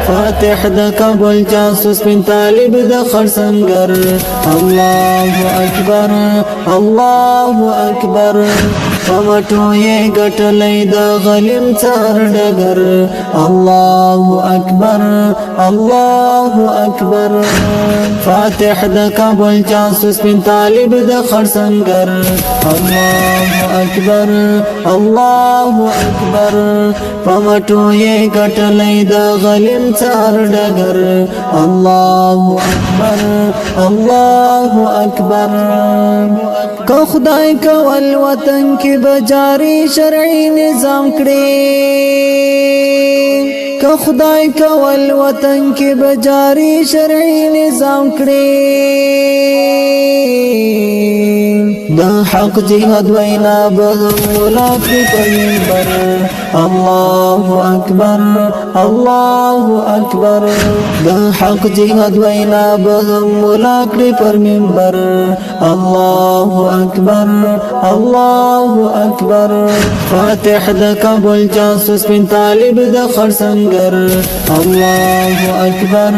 فاتح د کابل جاسوس بن طالب د خرسنګر الله اکبر الله اکبر پمټو یې ګټلې د غلیم څار ډګر الله اکبر الله اکبر فاتح د کابل جاسوس بن طالب د خرسنګر الله اکبر الله اکبر پمټو یې ګټلې د غلیم څار ډګر الله اکبر الله اکبر کو خدای کول وطن کې بجاری شرعي نظام کړي که خدای کول وطن کې بجاری شرعي نظام کړي دا حق جهاد وینا بهم ملاقات پر الله اکبر الله اکبر دا حق جهاد وینا بهم ملاقات پر منبر الله اکبر الله اکبر فاتح د کابل جاسوس بن طالب د خرسنګر الله اکبر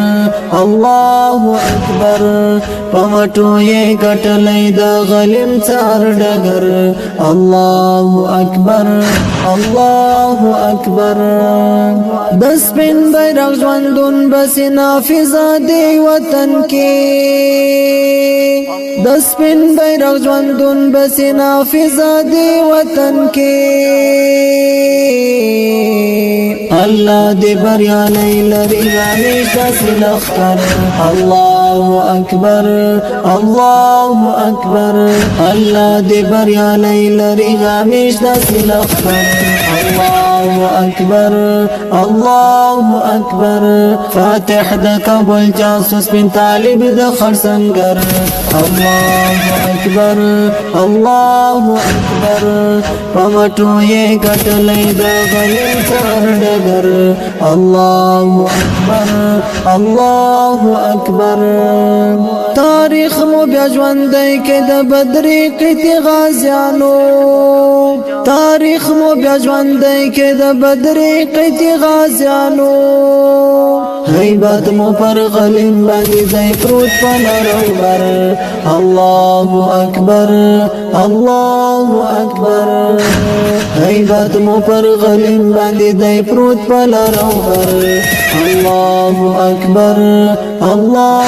الله اکبر پمټو یې ګټلې د غلیم څار ډګر الله اکبر الله اکبر د سپین بیرغ ژوندون بس نافذه دی وطن کې د سپین بیرغ ژوندون بس نافذه دی وطن کې الله دې بریالي لري همیش داسې لښکر الله اکبر الله اکبر الله دې بریالي لري همیش داسې لښکر الله اکبر الله اکبر فاتح د کابل جاسوس بن طالب د خرسنګر الله اکبر الله اکبر پمټو یې ګټلې د غلیم څار ډګر الله اکبر الله اکبر تاریخ مو بیا ژوندی کې د بدرې قتې غازیانو تاریخ مو بیا ژوندی کې د بدرې قتې غازیانو غیبت مو پر غلیم باندې ځای پروت په لرور الله اکبر الله اکبر غیبت مو پر غلیم باندې ځای پروت په لرور الله اکبر الله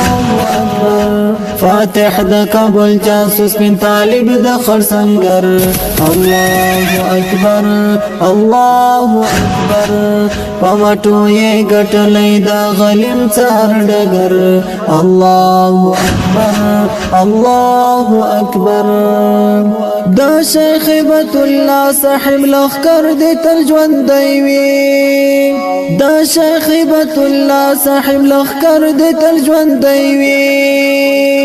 اکبر فاتح د کابل جاسوس بن طالب د خرسنګر الله اکبر الله اکبر پمټو یې ګټلې د غلیم څار ډګر الله اکبر الله اکبر دا شیخ هیبت الله صاحب لښکر دې تل ژوندی وي دا شیخ هیبت الله صاحب لښکر دې تل ژوندی وي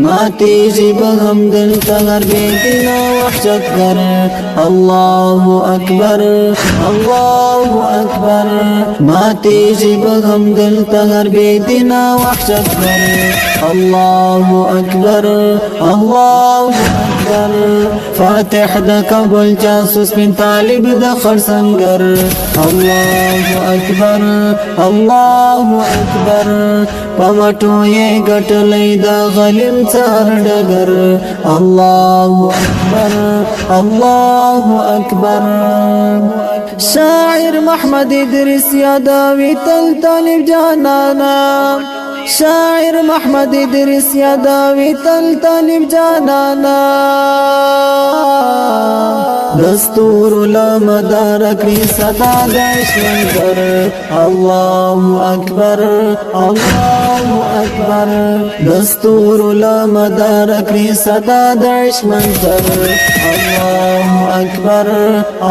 ماتي بهم دلته هر بیتنا وحشت گر الله اکبر الله اکبر ماتي بهم دلته هر بیتنا وحشت گر الله اکبر الله اکبر فاتح د کابل جاسوس بن طالب د خرسنګر الله اکبر الله اکبر پمټو یې ګټلې د غلیم څار ډګر الله اکبر الله اکبر شاعر محمد ادریس یادوي تل طالب جانانا شاعر محمد ادریس یادوي تل طالب جانانا دستور لمدار کړی صدا د شنکر الله اکبر الله اکبر دستور لمدار کړی صدا د شنکر الله اکبر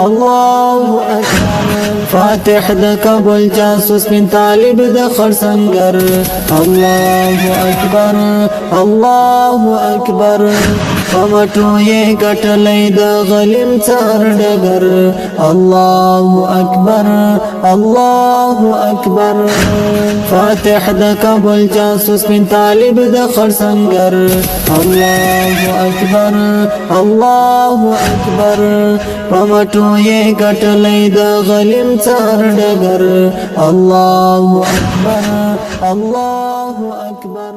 الله اکبر فاتح د کابل جاسوس بن طالب د خرسنګر الله اکبر الله اکبر پمټو یې ګټلې د غلیم څار ډګر الله اکبر الله اکبر فاتح د کابل جاسوس بن طالب د خرسنګر الله اکبر الله اکبر پمټو یې ګټلې د غلیم څار ډګر الله اکبر الله اکبر